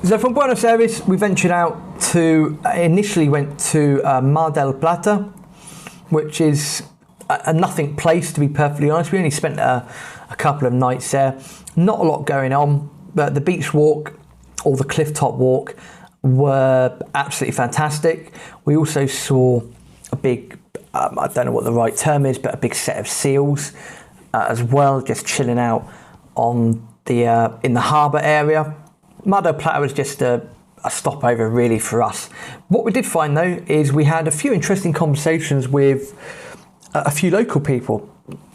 So from Buenos Aires, we ventured out initially went to Mar del Plata, which is a nothing place, to be perfectly honest. We only spent a couple of nights there. Not a lot going on, but the beach walk or the cliff top walk were absolutely fantastic. We also saw a big, I don't know what the right term is, but a big set of seals as well, just chilling out on the in the harbour area. Mar del Plata was just a stopover really for us. What we did find though is we had a few interesting conversations with a few local people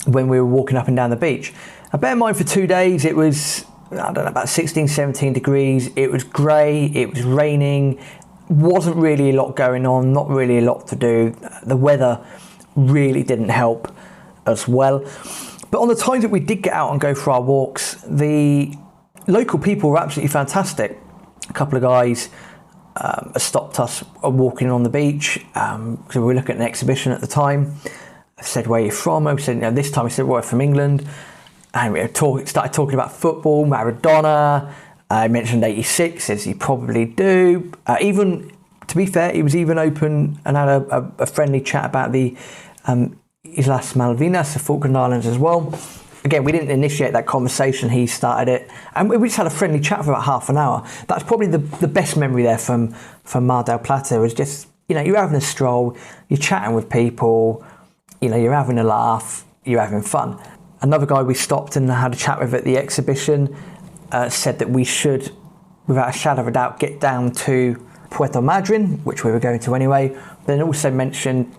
when we were walking up and down the beach. Bear in mind, for 2 days it was, I don't know, about 16, 17 degrees. It was grey, it was raining, wasn't really a lot going on, not really a lot to do. The weather really didn't help as well. But on the times that we did get out and go for our walks, the local people were absolutely fantastic. A couple of guys stopped us walking on the beach because we were looking at an exhibition at the time. I said, "Where are you from?" I said, this time I said, "We're from England." And we started talking about football, Maradona. I mentioned 86, as you probably do. Even, to be fair, he was even open and had a friendly chat about the Islas Malvinas, the Falkland Islands as well. Again, we didn't initiate that conversation, he started it. And we just had a friendly chat for about half an hour. That's probably the best memory there from Mar del Plata. It was just, you're having a stroll, you're chatting with people, you're having a laugh, you're having fun. Another guy we stopped and had a chat with at the exhibition said that we should, without a shadow of a doubt, get down to Puerto Madryn, which we were going to anyway. Then also mentioned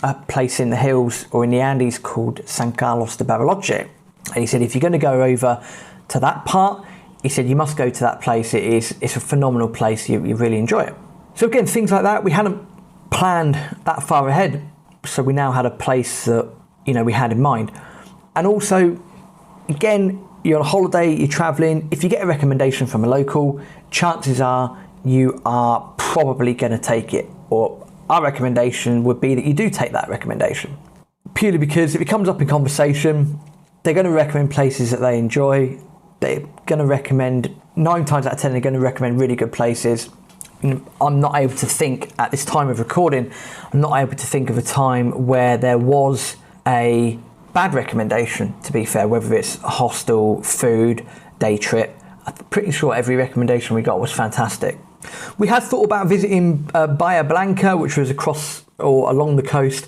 a place in the hills or in the Andes called San Carlos de Bariloche. And he said, if you're going to go over to that part, he said, you must go to that place. It's a phenomenal place. You really enjoy it. So again, things like that, we hadn't planned that far ahead. So we now had a place that, we had in mind. And also, again, you're on a holiday, you're traveling. If you get a recommendation from a local, chances are you are probably going to take it. Or our recommendation would be that you do take that recommendation. Purely because if it comes up in conversation, they're going to recommend places that they enjoy. They're going to recommend, 9 times out of 10, they're going to recommend really good places. I'm not able to think, at this time of recording, I'm not able to think of a time where there was a bad recommendation, to be fair, whether it's hostel, food, day trip. I'm pretty sure every recommendation we got was fantastic. We had thought about visiting Bahia Blanca, which was across or along the coast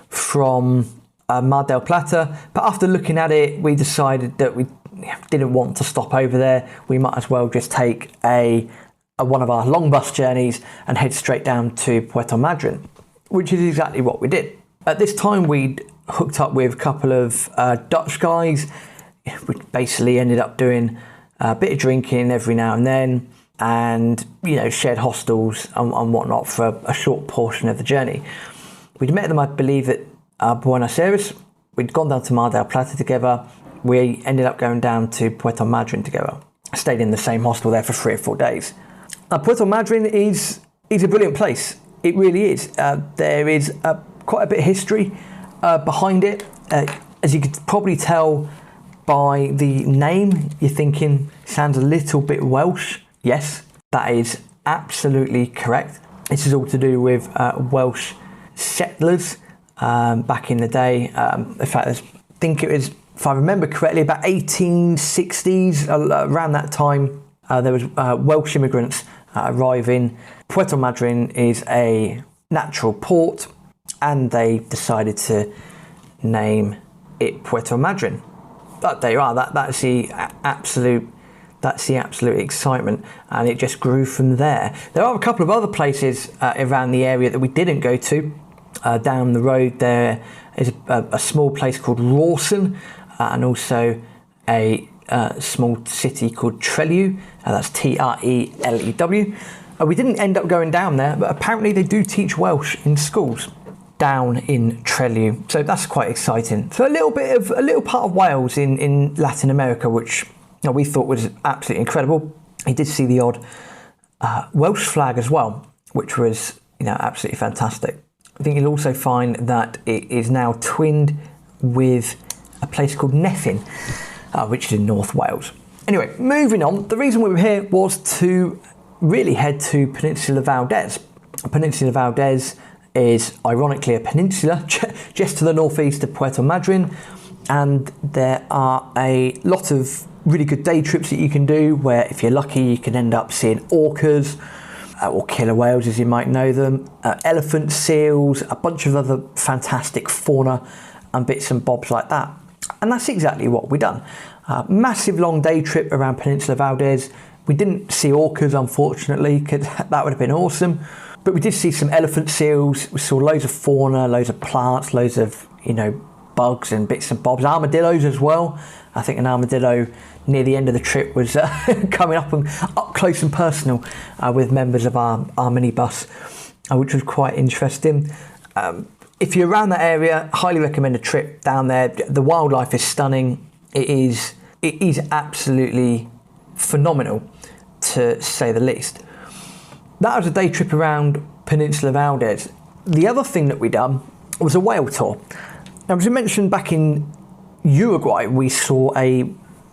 from Mar del Plata, but after looking at it, we decided that we didn't want to stop over there. We might as well just take one of our long bus journeys and head straight down to Puerto Madryn, which is exactly what we did. At this time, we'd hooked up with a couple of Dutch guys. We basically ended up doing a bit of drinking every now and then, and shared hostels and whatnot for a short portion of the journey. We'd met them, I believe, at Buenos Aires. We'd gone down to Mar del Plata together. We ended up going down to Puerto Madryn together. Stayed in the same hostel there for 3 or 4 days. Now, Puerto Madryn is a brilliant place. It really is. There is quite a bit of history behind it. As you could probably tell by the name, you're thinking, sounds a little bit Welsh. Yes, that is absolutely correct. This is all to do with Welsh settlers back in the day. In fact, I think it was, if I remember correctly, about 1860s, around that time, there was Welsh immigrants arriving. Puerto Madryn is a natural port, and they decided to name it Puerto Madryn. But there you are. That's the absolute excitement, and it just grew from there. There are a couple of other places around the area that we didn't go to. Down the road there is a small place called Rawson, and also a small city called Trelew. That's Trelew. We didn't end up going down there, but apparently they do teach Welsh in schools down in Trelew, so that's quite exciting. So a little part of Wales in Latin America, which we thought was absolutely incredible. He did see the odd Welsh flag as well, which was absolutely fantastic. I think you'll also find that it is now twinned with a place called Neffin, which is in North Wales. Anyway, moving on. The reason we were here was to really head to Peninsula Valdes. Peninsula Valdes is ironically a peninsula just to the northeast of Puerto Madryn, and there are a lot of really good day trips that you can do where, if you're lucky, you can end up seeing orcas, or killer whales as you might know them, elephant seals, a bunch of other fantastic fauna and bits and bobs like that. And that's exactly what we've done. Massive long day trip around Peninsula Valdes. We didn't see orcas, unfortunately, because that would have been awesome. But we did see some elephant seals. We saw loads of fauna, loads of plants, loads of, bugs and bits and bobs. Armadillos as well. I think an armadillo near the end of the trip was coming up close and personal with members of our minibus, which was quite interesting. If you're around that area, highly recommend a trip down there. The wildlife is stunning. It is absolutely phenomenal, to say the least. That was a day trip around Peninsula Valdes. The other thing that we done was a whale tour. Now, as we mentioned, back in Uruguay, we saw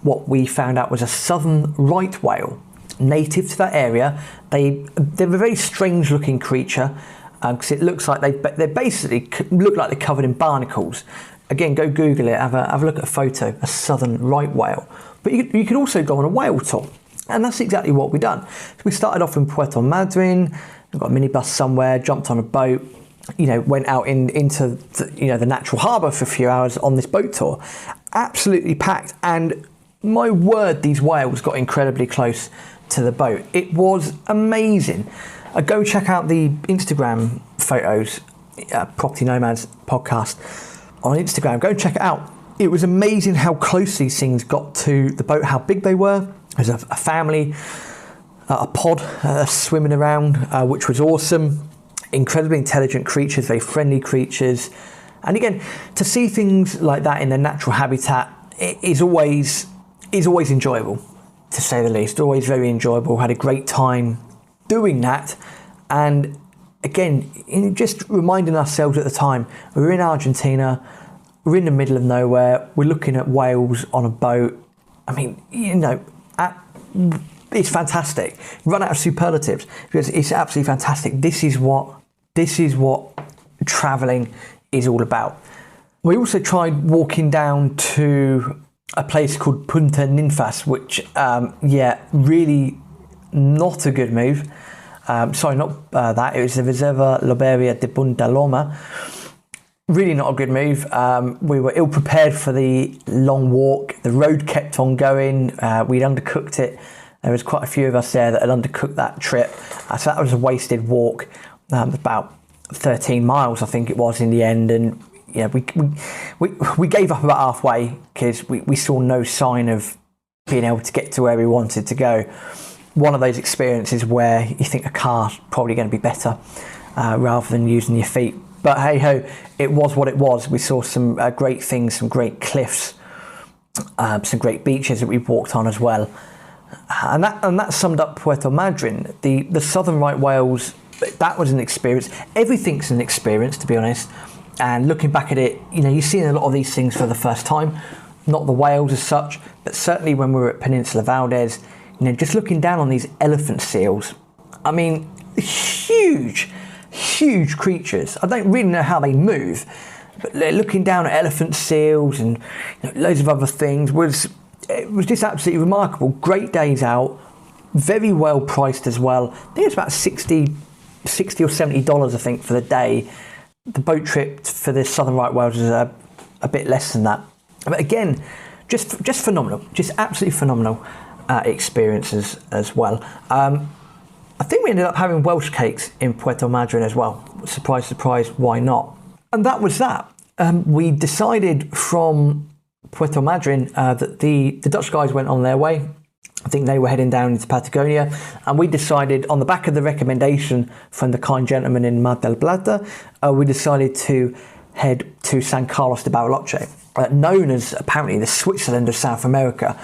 what we found out was a southern right whale, native to that area. They're a very strange looking creature, because it looks like they basically look like they're covered in barnacles. Again, go Google it, have a look at a photo, a southern right whale. But you could also go on a whale tour, and that's exactly what we've done. So we started off in Puerto Madryn, we got a minibus somewhere, jumped on a boat, went out into the natural harbour for a few hours on this boat tour. Absolutely packed, and my word, these whales got incredibly close to the boat. It was amazing. Go check out the Instagram photos, Property Nomads Podcast on Instagram. Go check it out. It was amazing how close these things got to the boat, how big they were. There's a family, a pod swimming around, which was awesome. Incredibly intelligent creatures, very friendly creatures. And again, to see things like that in their natural habitat is always enjoyable, to say the least. Always very enjoyable. Had a great time doing that. And again, just reminding ourselves at the time, we were in Argentina, we're in the middle of nowhere, we're looking at whales on a boat. I mean, it's fantastic. Run out of superlatives because it's absolutely fantastic. This is what travelling is all about. We also tried walking down to a place called Punta Ninfas, which, really not a good move. Sorry, not that. It was the Reserva Loberia de Punta Loma. Really not a good move. We were ill prepared for the long walk. The road kept on going. We'd undercooked it. There was quite a few of us there that had undercooked that trip. So that was a wasted walk. About 13 miles, I think it was in the end. And we gave up about halfway because we saw no sign of being able to get to where we wanted to go. One of those experiences where you think a car's probably going to be better rather than using your feet. But hey ho, it was what it was. We saw some great things, some great cliffs, some great beaches that we walked on as well. And that summed up Puerto Madryn. The southern right whales, that was an experience. Everything's an experience, to be honest. And looking back at it, you're seeing a lot of these things for the first time. Not the whales as such, but certainly when we were at Peninsula Valdes, just looking down on these elephant seals. I mean, huge creatures. I don't really know how they move, but looking down at elephant seals and loads of other things was just absolutely remarkable. Great days out, very well priced as well. I think it's about $60 or $70, I think, for the day. The boat trip for the southern right whales is a bit less than that. But again, just phenomenal, just absolutely phenomenal experiences as well. I think we ended up having Welsh cakes in Puerto Madryn as well. Surprise, surprise, why not? And that was that. We decided from Puerto Madryn that the Dutch guys went on their way. I think they were heading down into Patagonia, and we decided, on the back of the recommendation from the kind gentleman in Mar del Plata, we decided to head to San Carlos de Bariloche, known as apparently the Switzerland of South America.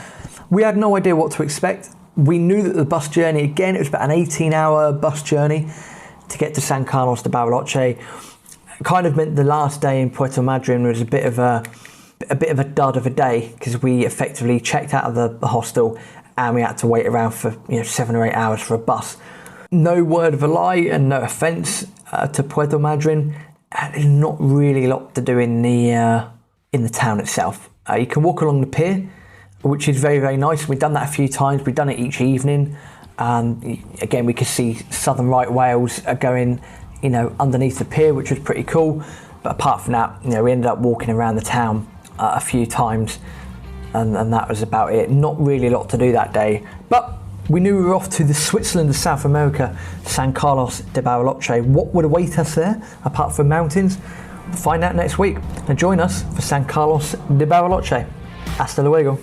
We had no idea what to expect. We knew that the bus journey, again, it was about an 18-hour bus journey to get to San Carlos de Bariloche. It kind of meant the last day in Puerto Madryn was a bit of a dud of a day, because we effectively checked out of the hostel and we had to wait around for 7 or 8 hours for a bus. No word of a lie and no offence to Puerto Madryn, there's not really a lot to do in the town itself. You can walk along the pier, which is very, very nice. We've done that a few times. We've done it each evening. Again, we could see southern right whales going, underneath the pier, which was pretty cool. But apart from that, we ended up walking around the town a few times, and that was about it. Not really a lot to do that day. But we knew we were off to the Switzerland of South America, San Carlos de Bariloche. What would await us there, apart from mountains? We'll find out next week. And join us for San Carlos de Bariloche. Hasta luego.